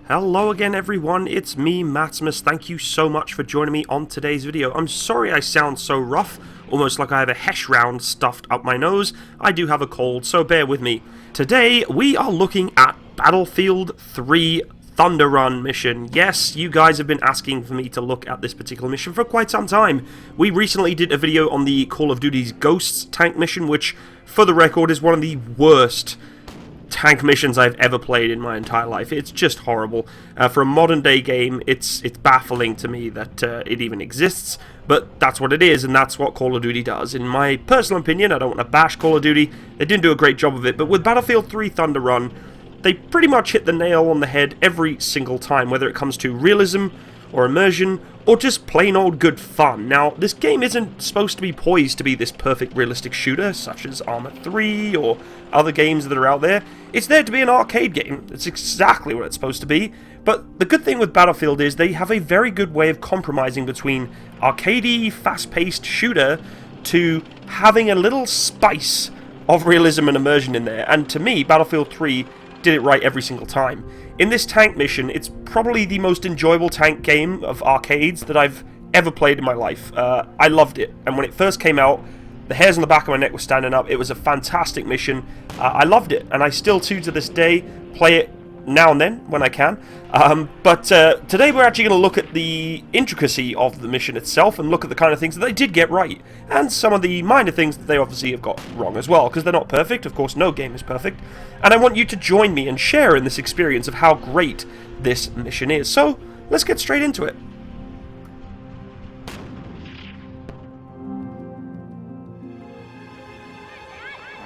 Hello again everyone, it's me, Maximus. Thank you so much for joining me on today's video. I'm sorry I sound so rough, almost like I have a hash round stuffed up my nose. I do have a cold, so bear with me. Today, we are looking at Battlefield 3 Thunder Run mission. Yes, you guys have been asking for me to look at this particular mission for quite some time. We recently did a video on the Call of Duty's Ghosts tank mission, which, for the record, is one of the worst tank missions I've ever played in my entire life. It's just horrible. For a modern day game, it's baffling to me that it even exists, but that's what it is, and that's what Call of Duty does. In my personal opinion, I don't want to bash Call of Duty, they didn't do a great job of it, but with Battlefield 3 Thunder Run, they pretty much hit the nail on the head every single time, whether it comes to realism, or immersion, or just plain old good fun. Now, this game isn't supposed to be poised to be this perfect realistic shooter, such as Arma 3 or other games that are out there. It's there to be an arcade game. It's exactly what it's supposed to be. But the good thing with Battlefield is they have a very good way of compromising between arcadey, fast-paced shooter to having a little spice of realism and immersion in there. And to me, Battlefield 3 did it right every single time. In this tank mission, it's probably the most enjoyable tank game of arcades that I've ever played in my life. I loved it, and when it first came out, the hairs on the back of my neck were standing up. It was a fantastic mission. I loved it, and I still, to this day, play it now and then when I can. But today we're actually going to look at the intricacy of the mission itself and look at the kind of things that they did get right, and some of the minor things that they obviously have got wrong as well, because they're not perfect. Of course, no game is perfect. And I want you to join me and share in this experience of how great this mission is. So, let's get straight into it.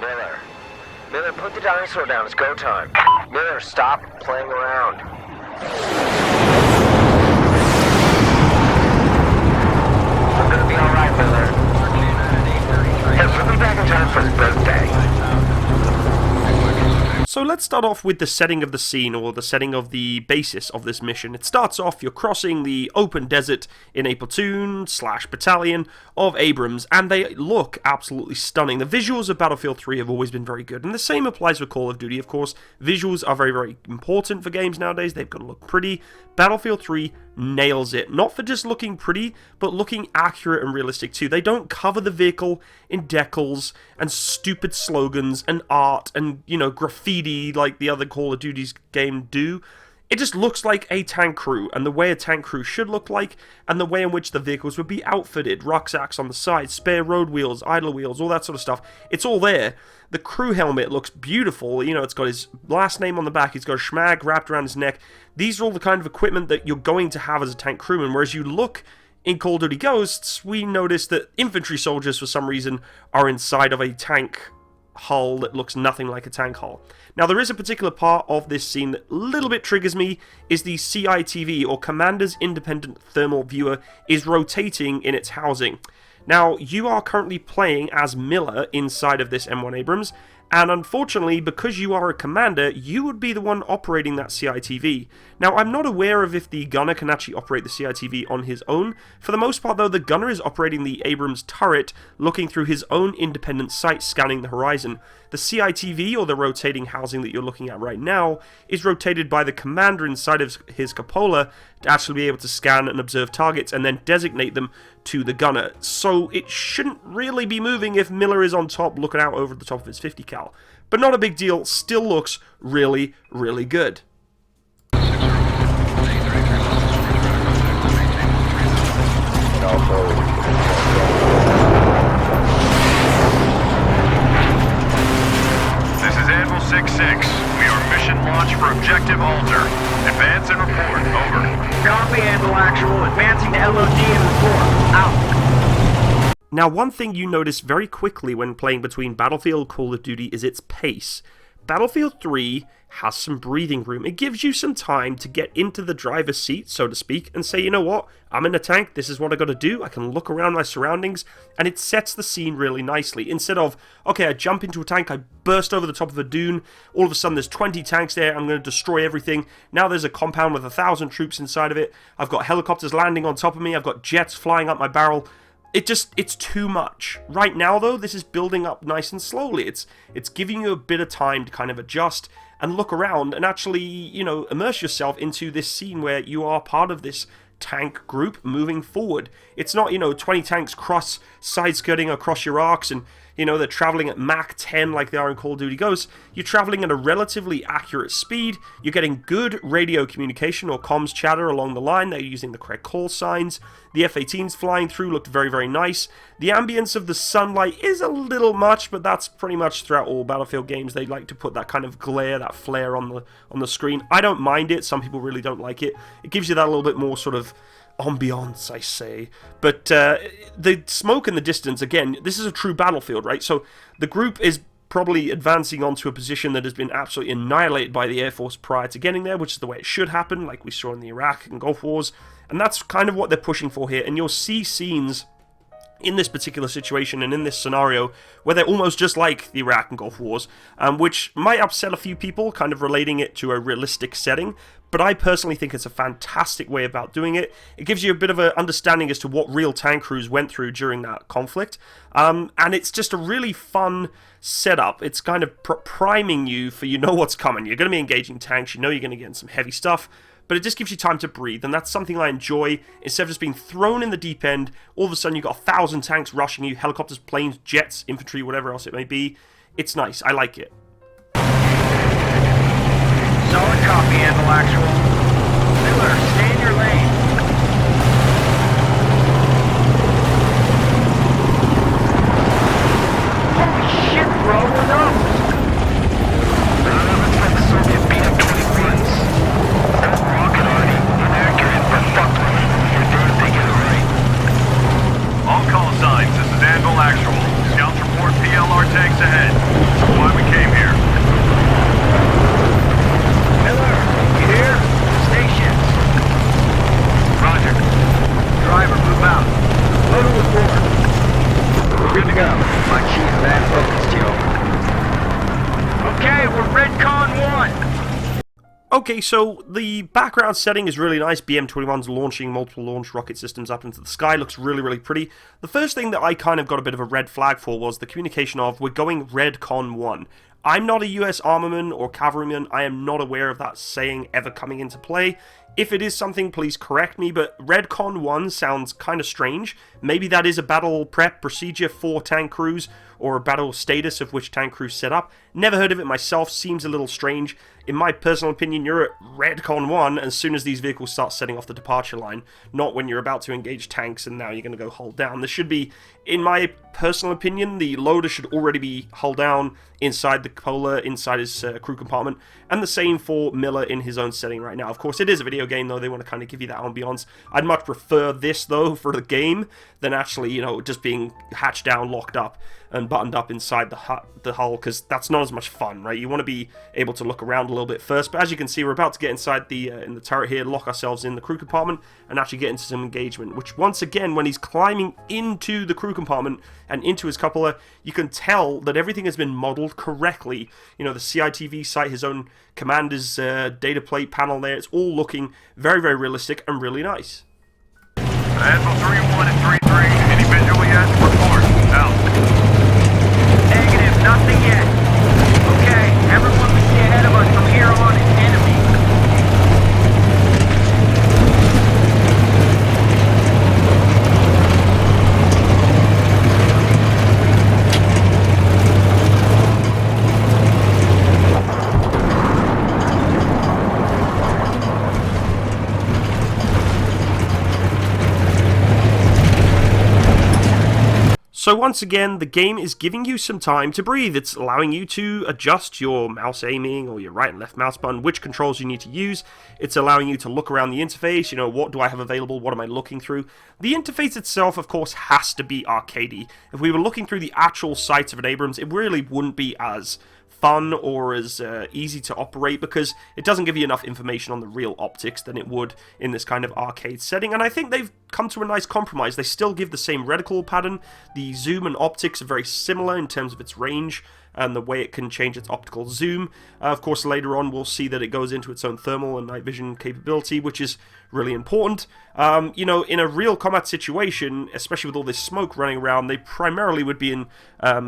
Miller, put the dinosaur down. It's go time. Miller, stop playing around. I'm gonna be alright, Miller. Hey, put me back in time for his birthday. So let's start off with the setting of the scene, or the setting of the basis of this mission. It starts off, you're crossing the open desert in a platoon/battalion of Abrams, and they look absolutely stunning. The visuals of Battlefield 3 have always been very good, and the same applies for Call of Duty, of course. Visuals are very, very important for games nowadays. They've got to look pretty. Battlefield 3 nails it, not for just looking pretty, but looking accurate and realistic too. They don't cover the vehicle in decals and stupid slogans and art and, you know, graffiti like the other Call of Duty's game do. It just looks like a tank crew, and the way a tank crew should look like, and the way in which the vehicles would be outfitted. Rucksacks on the side, spare road wheels, idler wheels, all that sort of stuff. It's all there. The crew helmet looks beautiful. You know, it's got his last name on the back. He's got a schmag wrapped around his neck. These are all the kind of equipment that you're going to have as a tank crewman, whereas you look in Call of Duty Ghosts, we notice that infantry soldiers, for some reason, are inside of a tank hull that looks nothing like a tank hull. Now, there is a particular part of this scene that a little bit triggers me, is the CITV, or Commander's Independent Thermal Viewer, is rotating in its housing. Now, you are currently playing as Miller inside of this M1 Abrams, and unfortunately, because you are a commander, you would be the one operating that CITV. Now, I'm not aware of if the gunner can actually operate the CITV on his own. For the most part, though, the gunner is operating the Abrams turret, looking through his own independent sight, scanning the horizon. The CITV, or the rotating housing that you're looking at right now, is rotated by the commander inside of his cupola to actually be able to scan and observe targets and then designate them to the gunner. So it shouldn't really be moving if Miller is on top looking out over the top of his 50 cal. But not a big deal, still looks really, really good. This is Anvil 6-6. We are mission launch for Objective Alter. Advance and report. Over. Copy, Anvil Actual. Advancing to LOD and report. Out. Now, one thing you notice very quickly when playing between Battlefield and Call of Duty is its pace. Battlefield 3 has some breathing room. It gives you some time to get into the driver's seat, so to speak, and say, you know what, I'm in a tank, this is what I gotta do, I can look around my surroundings, and it sets the scene really nicely. Instead of, okay, I jump into a tank, I burst over the top of a dune, all of a sudden there's 20 tanks there, I'm gonna destroy everything. Now there's a compound with 1,000 troops inside of it, I've got helicopters landing on top of me, I've got jets flying up my barrel. It's too much. Right now, though, this is building up nice and slowly. It's giving you a bit of time to kind of adjust and look around and actually, you know, immerse yourself into this scene where you are part of this tank group moving forward. It's not, you know, 20 tanks side-skirting across your arcs and, you know, they're traveling at Mach 10 like they are in Call of Duty Ghosts. You're traveling at a relatively accurate speed. You're getting good radio communication or comms chatter along the line. They're using the correct call signs. The F-18s flying through looked very, very nice. The ambience of the sunlight is a little much, but that's pretty much throughout all Battlefield games. They like to put that kind of glare, that flare on the screen. I don't mind it. Some people really don't like it. It gives you that little bit more sort of ambiance, I say. But the smoke in the distance, again, this is a true battlefield, right? So the group is probably advancing onto a position that has been absolutely annihilated by the Air Force prior to getting there, which is the way it should happen, like we saw in the Iraq and Gulf Wars. And that's kind of what they're pushing for here. And you'll see scenes in this particular situation and in this scenario where they're almost just like the Iraq and Gulf Wars, which might upset a few people, kind of relating it to a realistic setting, but I personally think it's a fantastic way about doing it. It gives you a bit of an understanding as to what real tank crews went through during that conflict, and it's just a really fun setup. It's kind of priming you for, you know what's coming. You're going to be engaging tanks, you know you're going to get in some heavy stuff, but it just gives you time to breathe, and that's something I enjoy. Instead of just being thrown in the deep end, all of a sudden you've got 1,000 tanks rushing you, helicopters, planes, jets, infantry, whatever else it may be. It's nice. I like it. Solid copy, Anvil Actual. Miller, stay in your lane. Holy shit, bro, we're up! It's like the Soviet BM-21s. That rocket already inaccurate, but fuck with it. You're damn they get it right. All call signs, this is Anvil Actual. Scouts report PLR tanks ahead. That's why we came here. Miller, you here? Stations. Roger. Driver, move out. Load to report. We're good to go. My chief man focused you. Okay, we're Redcon 1. Okay, so the background setting is really nice. BM-21's launching multiple launch rocket systems up into the sky. Looks really, really pretty. The first thing that I kind of got a bit of a red flag for was the communication of, we're going Redcon 1. I'm not a US armament or cavalryman. I am not aware of that saying ever coming into play. If it is something, please correct me, but Redcon 1 sounds kind of strange. Maybe that is a battle prep procedure for tank crews, or a battle status of which tank crews set up. Never heard of it myself, seems a little strange. In my personal opinion, you're at Redcon 1 as soon as these vehicles start setting off the departure line, not when you're about to engage tanks and now you're going to go hull down. This should be, in my personal opinion, the loader should already be hull down inside the cupola, inside his crew compartment, and the same for Miller in his own setting right now. Of course, it is a video game, though. They want to kind of give you that ambiance. I'd much prefer this, though, for the game than actually, you know, just being hatched down, locked up, and buttoned up inside the hull, because that's not as much fun, right? You want to be able to look around a little bit first, but as you can see, we're about to get inside in the turret here, lock ourselves in the crew compartment, and actually get into some engagement, which once again, when he's climbing into the crew compartment and into his cupola, you can tell that everything has been modeled correctly. You know, the CITV site, his own commander's data plate panel there, it's all looking very, very realistic and really nice. Anvil 3-1 and 3-3, any visual yet? Report. Out. Negative, nothing yet. Okay, everyone we see ahead of us from here on is enemy. So once again, the game is giving you some time to breathe. It's allowing you to adjust your mouse aiming or your right and left mouse button, which controls you need to use. It's allowing you to look around the interface, you know, what do I have available, what am I looking through. The interface itself, of course, has to be arcadey. If we were looking through the actual sights of an Abrams, it really wouldn't be as fun or as easy to operate, because it doesn't give you enough information on the real optics than it would in this kind of arcade setting. And I think they've come to a nice compromise. They still give the same reticle pattern. The zoom and optics are very similar in terms of its range. and the way it can change its optical zoom. Of course, later on we'll see that it goes into its own thermal and night vision capability, which is really important. You know, in a real combat situation, especially with all this smoke running around, they primarily would be in,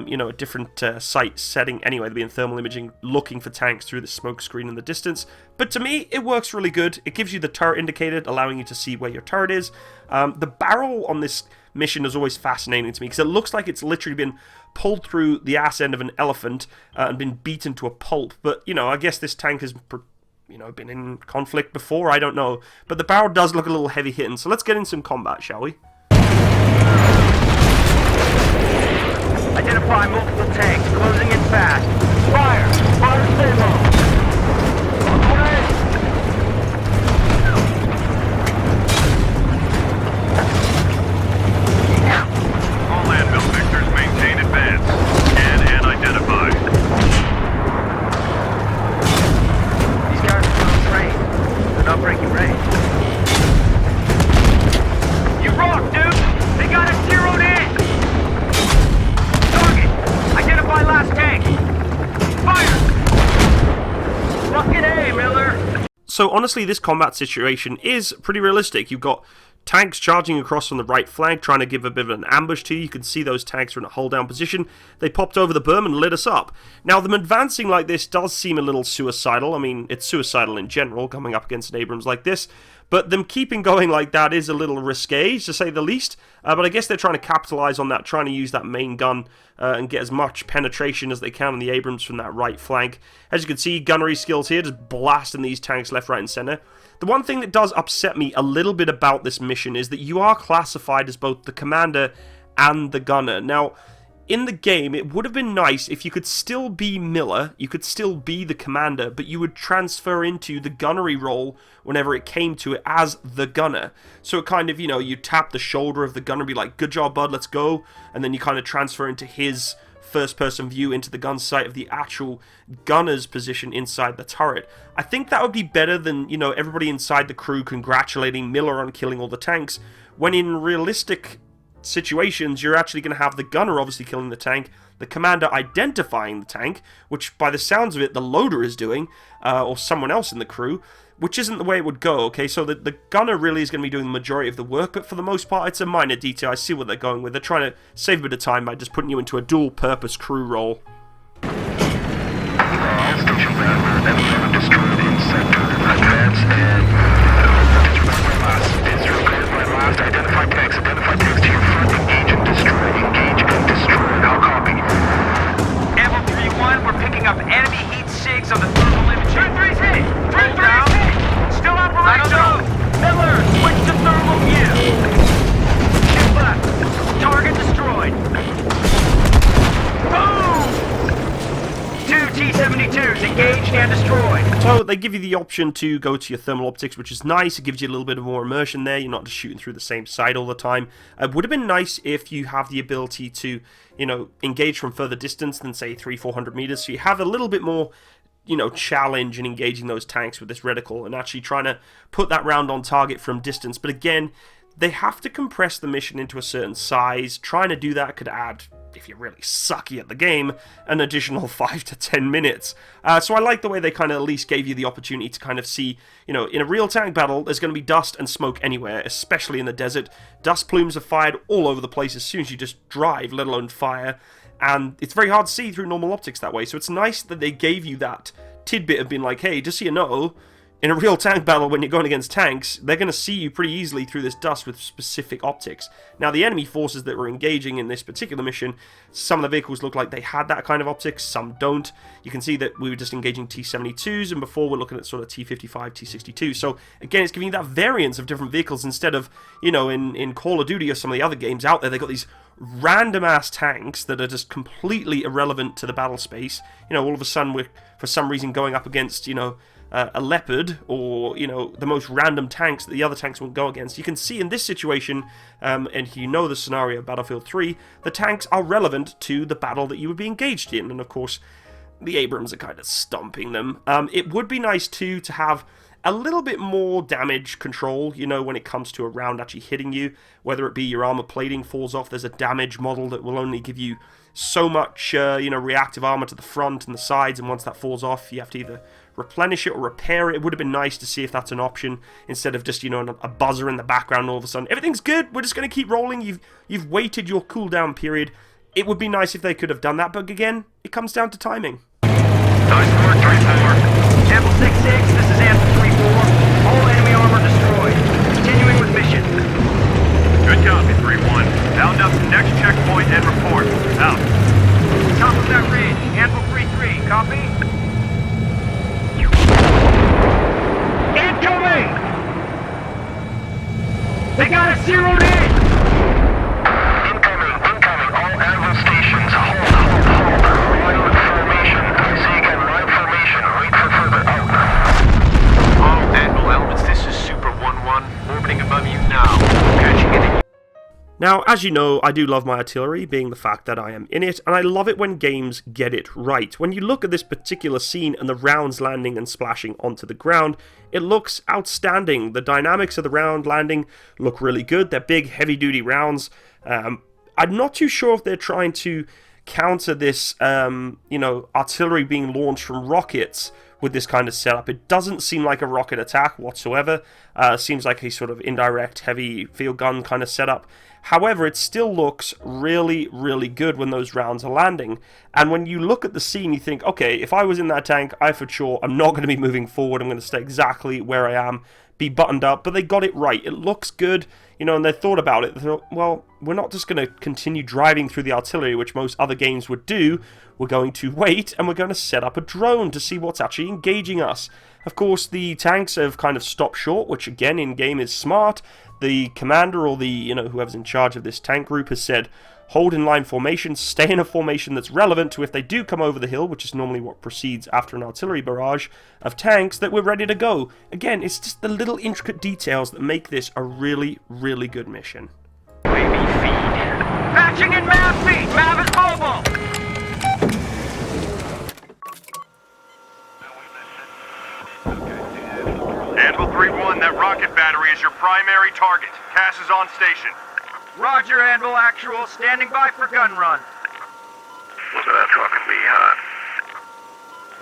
you know, a different site setting anyway. They'd be in thermal imaging, looking for tanks through the smoke screen in the distance. But to me, it works really good. It gives you the turret indicator, allowing you to see where your turret is. The barrel on this mission is always fascinating to me, because it looks like it's literally been pulled through the ass end of an elephant and been beaten to a pulp. But, you know, I guess this tank has, you know, been in conflict before, I don't know. But the barrel does look a little heavy hitting, so let's get in some combat, shall we? Identify multiple tanks, closing in fast. Fire! Fire, stay low! All landfill victors maintain advance. Scan and identify. These guys are well trained. They're not breaking range. You rock, dude! They got us zeroed in! Target! Identify last tank! Fire! Fucking A, Miller! So honestly, this combat situation is pretty realistic. You've got tanks charging across from the right flank, trying to give a bit of an ambush to you. You can see those tanks are in a hold-down position. They popped over the berm and lit us up. Now, them advancing like this does seem a little suicidal. I mean, it's suicidal in general, coming up against an Abrams like this. But them keeping going like that is a little risque, to say the least. But I guess they're trying to capitalize on that, trying to use that main gun and get as much penetration as they can on the Abrams from that right flank. As you can see, gunnery skills here, just blasting these tanks left, right, and center. The one thing that does upset me a little bit about this mission is that you are classified as both the commander and the gunner. Now, in the game, it would have been nice if you could still be Miller, you could still be the commander, but you would transfer into the gunnery role whenever it came to it as the gunner. So it kind of, you know, you tap the shoulder of the gunner, be like, good job, bud, let's go. And then you kind of transfer into his first-person view into the gun sight of the actual gunner's position inside the turret. I think that would be better than, you know, everybody inside the crew congratulating Miller on killing all the tanks, when in realistic situations, you're actually going to have the gunner obviously killing the tank, the commander identifying the tank, which by the sounds of it, the loader is doing, or someone else in the crew, which isn't the way it would go, okay? So the gunner really is going to be doing the majority of the work, but for the most part, it's a minor detail. I see what they're going with. They're trying to save a bit of time by just putting you into a dual-purpose crew role. All stations are destroyed in sector. Advance and disregard my last. Identify tanks to your front. Engage and destroy. Engage and destroy. How copy? Ammo 3-1, we're picking up enemy heat sigs on the thermal imaging. 3-3's hit! 3-3's hit! Still operational! Miller, switch to thermal view! Shift left. Target destroyed. Boom! 2 T-72s engaged and destroyed. So they give you the option to go to your thermal optics, which is nice. It gives you a little bit of more immersion there. You're not just shooting through the same side all the time. It would have been nice if you have the ability to, you know, engage from further distance than, say, 300-400 meters. So you have a little bit more, you know, challenge in engaging those tanks with this reticle and actually trying to put that round on target from distance. But again, they have to compress the mission into a certain size. Trying to do that could add, if you're really sucky at the game, an additional 5 to 10 minutes. So I like the way they kind of at least gave you the opportunity to kind of see, you know, in a real tank battle, there's going to be dust and smoke anywhere, especially in the desert. Dust plumes are fired all over the place as soon as you just drive, let alone fire. And it's very hard to see through normal optics that way. So it's nice that they gave you that tidbit of being like, hey, just so you know, in a real tank battle, when you're going against tanks, they're going to see you pretty easily through this dust with specific optics. Now, the enemy forces that were engaging in this particular mission, some of the vehicles look like they had that kind of optics, some don't. You can see that we were just engaging T-72s, and before we're looking at sort of T-55, T-62. So, again, it's giving you that variance of different vehicles instead of, you know, in Call of Duty or some of the other games out there, they've got these random-ass tanks that are just completely irrelevant to the battle space. You know, all of a sudden we're, for some reason, going up against, you know, a Leopard, or, you know, the most random tanks that the other tanks won't go against. You can see in this situation, and you know the scenario of Battlefield 3, the tanks are relevant to the battle that you would be engaged in, and of course, the Abrams are kind of stomping them. It would be nice, too, to have a little bit more damage control, you know, when it comes to a round actually hitting you, whether it be your armor plating falls off. There's a damage model that will only give you so much, you know, reactive armor to the front and the sides, and once that falls off, you have to either replenish it or repair it. It would have been nice to see if that's an option, instead of just, you know, a buzzer in the background all of a sudden. Everything's good, we're just going to keep rolling, you've waited your cooldown period. It would be nice if they could have done that, but again, it comes down to timing. Nice work, 3-4. Apple 6-6, this is Apple 3-4. All enemy armor destroyed. Continuing with mission. Good copy, 3-1. Bound up to next checkpoint and report. Out. Top of that ridge, Apple 3-3, copy? Incoming! They got us zeroed in! Incoming, all Anvil stations, hold. Line formation. I say again, line formation. Wait for further, out. All Anvil elements, this is Super 1-1, orbiting above you now. Catching it in. Now, as you know, I do love my artillery, being the fact that I am in it, and I love it when games get it right. When you look at this particular scene and the rounds landing and splashing onto the ground, it looks outstanding. The dynamics of the round landing look really good. They're big, heavy-duty rounds. I'm not too sure if they're trying to counter this, you know, artillery being launched from rockets with this kind of setup. It doesn't seem like a rocket attack whatsoever. Seems like a sort of indirect heavy field gun kind of setup. However, it still looks really, really good when those rounds are landing. And when you look at the scene, you think, okay, if I was in that tank, I for sure, I'm not going to be moving forward. I'm going to stay exactly where I am, be buttoned up. But they got it right. It looks good, you know, and they thought about it. They thought, well, we're not just going to continue driving through the artillery, which most other games would do. We're going to wait, and we're going to set up a drone to see what's actually engaging us. Of course, the tanks have kind of stopped short, which again, in-game is smart. The commander, or the, you know, whoever's in charge of this tank group, has said, hold in line formation, stay in a formation that's relevant to if they do come over the hill, which is normally what precedes after an artillery barrage of tanks, that we're ready to go. Again, it's just the little intricate details that make this a really, really good mission. UAV feed. Patching in Mav feed. Mav is mobile. Anvil 3-1, that rocket battery is your primary target. Cass is on station. Roger, Anvil Actual. Standing by for gun run. Look at that fucking bee, huh?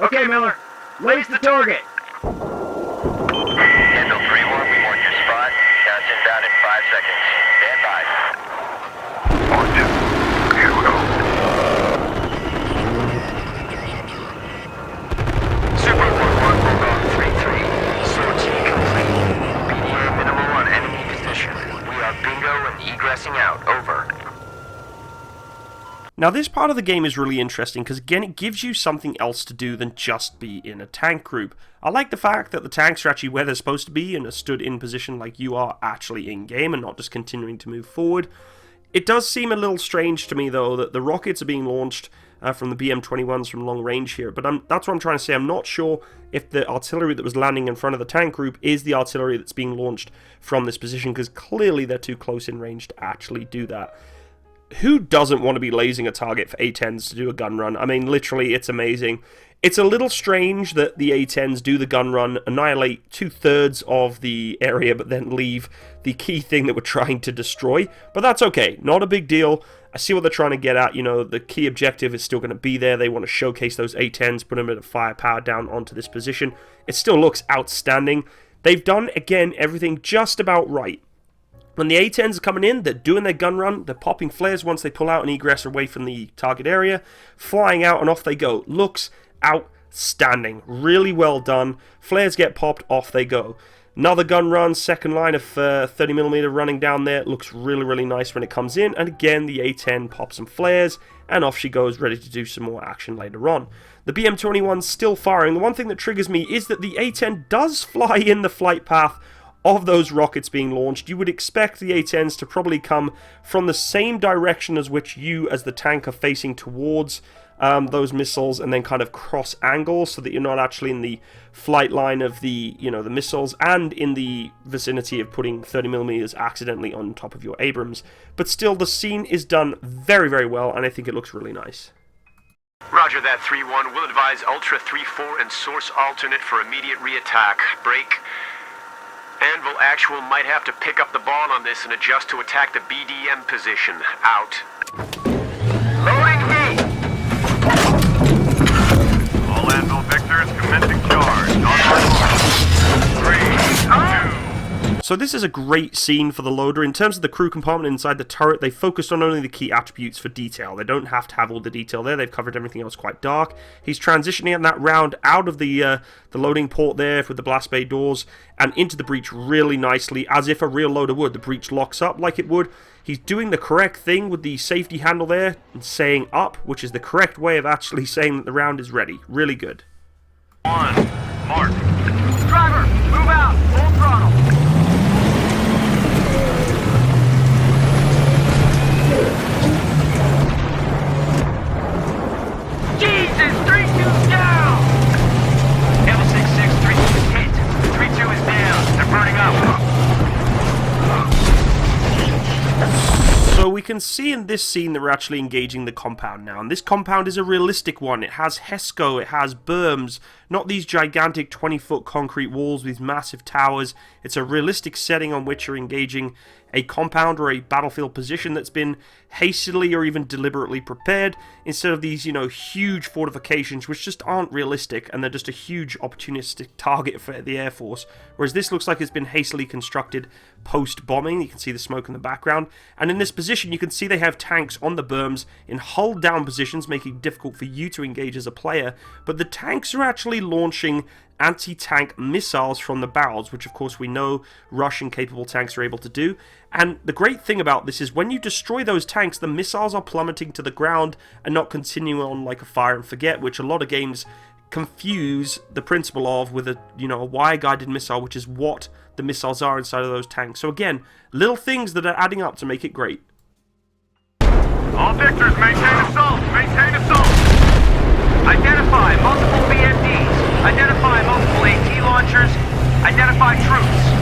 Okay, Miller. Lace the target. Anvil 3-1, we want your spot. Cass inbound in 5 seconds. Stand by. On to. Here we go. Super 1-1, Bulldog 3-3. Sortie complete. BDA minimal on enemy position. We are bingo and egressing out. Over. Now, this part of the game is really interesting because, again, it gives you something else to do than just be in a tank group. I like the fact that the tanks are actually where they're supposed to be and are stood in position like you are actually in-game and not just continuing to move forward. It does seem a little strange to me, though, that the rockets are being launched from the BM-21s from long range here, but that's what I'm trying to say. I'm not sure if the artillery that was landing in front of the tank group is the artillery that's being launched from this position, because clearly they're too close in range to actually do that. Who doesn't want to be lasing a target for A-10s to do a gun run? I mean, literally, it's amazing. It's a little strange that the A-10s do the gun run, annihilate 2/3 of the area, but then leave the key thing that we're trying to destroy. But that's okay. Not a big deal. I see what they're trying to get at. You know, the key objective is still going to be there. They want to showcase those A-10s, put a bit of firepower down onto this position. It still looks outstanding. They've done, again, everything just about right. When the A-10s are coming in, they're doing their gun run, they're popping flares once they pull out and egress away from the target area, flying out and off they go. Looks outstanding. Really well done. Flares get popped, off they go. Another gun run, second line of 30mm running down there. Looks really, really nice when it comes in. And again, the A-10 pops some flares, and off she goes, ready to do some more action later on. The BM-21's still firing. The one thing that triggers me is that the A-10 does fly in the flight path of those rockets being launched. You would expect the A-10s to probably come from the same direction as which you as the tank are facing towards those missiles, and then kind of cross angle so that you're not actually in the flight line of the, you know, the missiles and in the vicinity of putting 30mm accidentally on top of your Abrams. But still, the scene is done very, very well, and I think it looks really nice. Roger that, 3-1. We'll advise Ultra 3-4 and Source alternate for immediate re-attack. Break. Anvil Actual might have to pick up the ball on this and adjust to attack the BDM position. Out. Loading heat! All Anvil Victors commencing charge. On my mark. 3, 2. So this is a great scene for the loader. In terms of the crew compartment inside the turret, they focused on only the key attributes for detail. They don't have to have all the detail there. They've covered everything else quite dark. He's transitioning in that round out of the loading port there with the blast bay doors and into the breach really nicely, as if a real loader would. The breach locks up like it would. He's doing the correct thing with the safety handle there and saying up, which is the correct way of actually saying that the round is ready. Really good. 1. Mark. Driver, move out! Full throttle! Jesus! 3-2's down! Level 6-6, 3-2 is hit. 3-2 is down. They're burning up. So we can see in this scene that we're actually engaging the compound now, and this compound is a realistic one. It has HESCO, it has berms, not these gigantic 20-foot concrete walls with massive towers. It's a realistic setting on which you're engaging a compound or a battlefield position that's been hastily or even deliberately prepared, instead of these, huge fortifications which just aren't realistic and they're just a huge opportunistic target for the Air Force. Whereas this looks like it's been hastily constructed post-bombing. You can see the smoke in the background, and in this position you can see they have tanks on the berms in hull down positions, making it difficult for you to engage as a player, but the tanks are actually launching anti-tank missiles from the barrels, which of course we know Russian-capable tanks are able to do. And the great thing about this is when you destroy those tanks, the missiles are plummeting to the ground and not continuing on like a fire and forget, which a lot of games confuse the principle of with a wire-guided missile, which is what the missiles are inside of those tanks. So again, little things that are adding up to make it great. All Victors, maintain assault! Maintain assault! Identify multiple BMDs. Identify multiple AT launchers. Identify troops.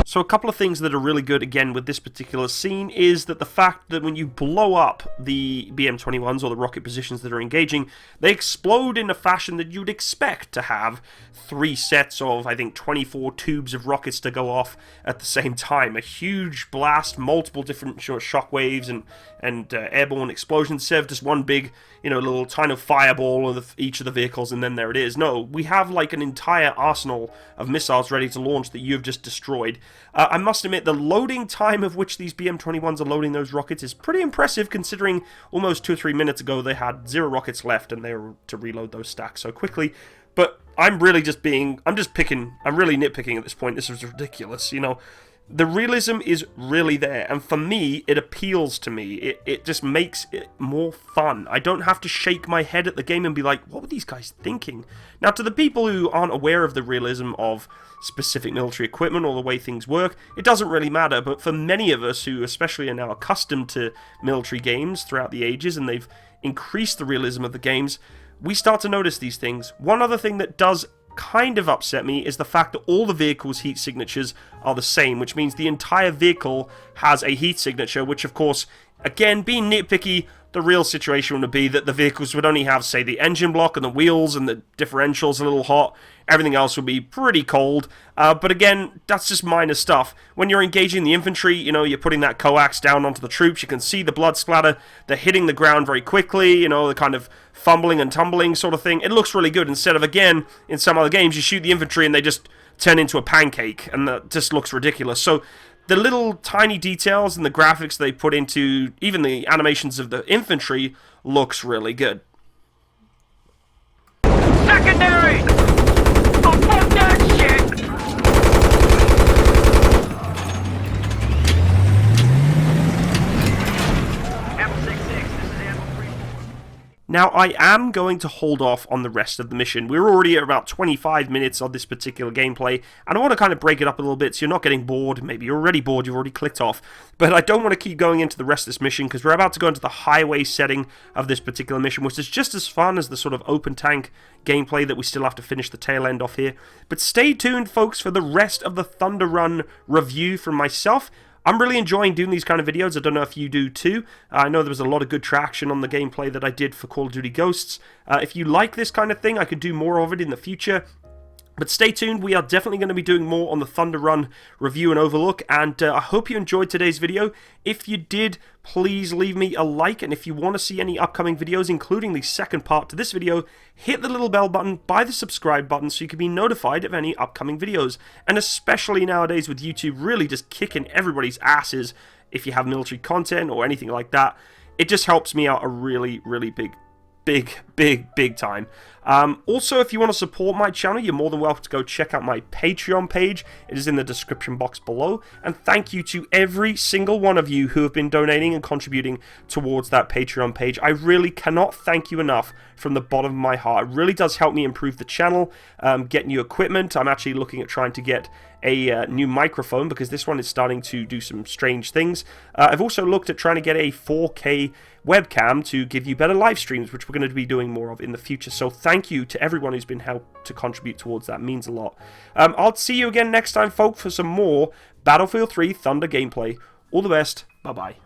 So a couple of things that are really good, again, with this particular scene is that the fact that when you blow up the BM-21s, or the rocket positions that are engaging, they explode in a fashion that you'd expect to have 3 sets of, I think, 24 tubes of rockets to go off at the same time. A huge blast, multiple different shockwaves and airborne explosions, instead of just one big, little tiny fireball of each of the vehicles, and then there it is. No, we have like an entire arsenal of missiles ready to launch that you've just destroyed. I must admit, the loading time of which these BM-21s are loading those rockets is pretty impressive, considering almost 2 or 3 minutes ago they had 0 rockets left and they were to reload those stacks so quickly. But I'm really really nitpicking at this point. This is ridiculous, The realism is really there, and for me, it appeals to me. It just makes it more fun. I don't have to shake my head at the game and be like, what were these guys thinking? Now, to the people who aren't aware of the realism of specific military equipment or the way things work, it doesn't really matter, but for many of us who especially are now accustomed to military games throughout the ages, and they've increased the realism of the games, we start to notice these things. One other thing that does kind of upset me is the fact that all the vehicles' heat signatures are the same, which means the entire vehicle has a heat signature, which of course, again, being nitpicky, the real situation would be that the vehicles would only have, say, the engine block and the wheels and the differentials a little hot. Everything else would be pretty cold. But again, that's just minor stuff. When you're engaging the infantry, you know, you're putting that coax down onto the troops. You can see the blood splatter. They're hitting the ground very quickly, you know, the kind of fumbling and tumbling sort of thing. It looks really good. Instead of, again, in some other games, you shoot the infantry and they just turn into a pancake, and that just looks ridiculous. So the little tiny details and the graphics they put into even the animations of the infantry looks really good. Secondary! Oh, fuck that shit! Now, I am going to hold off on the rest of the mission. We're already at about 25 minutes of this particular gameplay, and I want to kind of break it up a little bit so you're not getting bored. Maybe you're already bored, you've already clicked off. But I don't want to keep going into the rest of this mission, because we're about to go into the highway setting of this particular mission, which is just as fun as the sort of open tank gameplay that we still have to finish the tail end off here. But stay tuned, folks, for the rest of the Thunder Run review from myself. I'm really enjoying doing these kind of videos. I don't know if you do too. I know there was a lot of good traction on the gameplay that I did for Call of Duty Ghosts. If you like this kind of thing, I could do more of it in the future. But stay tuned, we are definitely going to be doing more on the Thunder Run review and overlook, and I hope you enjoyed today's video. If you did, please leave me a like, and if you want to see any upcoming videos, including the second part to this video, hit the little bell button by the subscribe button so you can be notified of any upcoming videos. And especially nowadays with YouTube really just kicking everybody's asses if you have military content or anything like that, it just helps me out a really, really big time. Also, if you want to support my channel, you're more than welcome to go check out my Patreon page. It is in the description box below. And thank you to every single one of you who have been donating and contributing towards that Patreon page. I really cannot thank you enough from the bottom of my heart. It really does help me improve the channel, get new equipment. I'm actually looking at trying to get a new microphone because this one is starting to do some strange things. I've also looked at trying to get a 4K webcam to give you better live streams, which we're going to be doing more of in the future. So thank you to everyone who's been helped to contribute towards that. It means a lot. I'll see you again next time, folks, for some more Battlefield 3 Thunder gameplay. All the best. Bye-bye.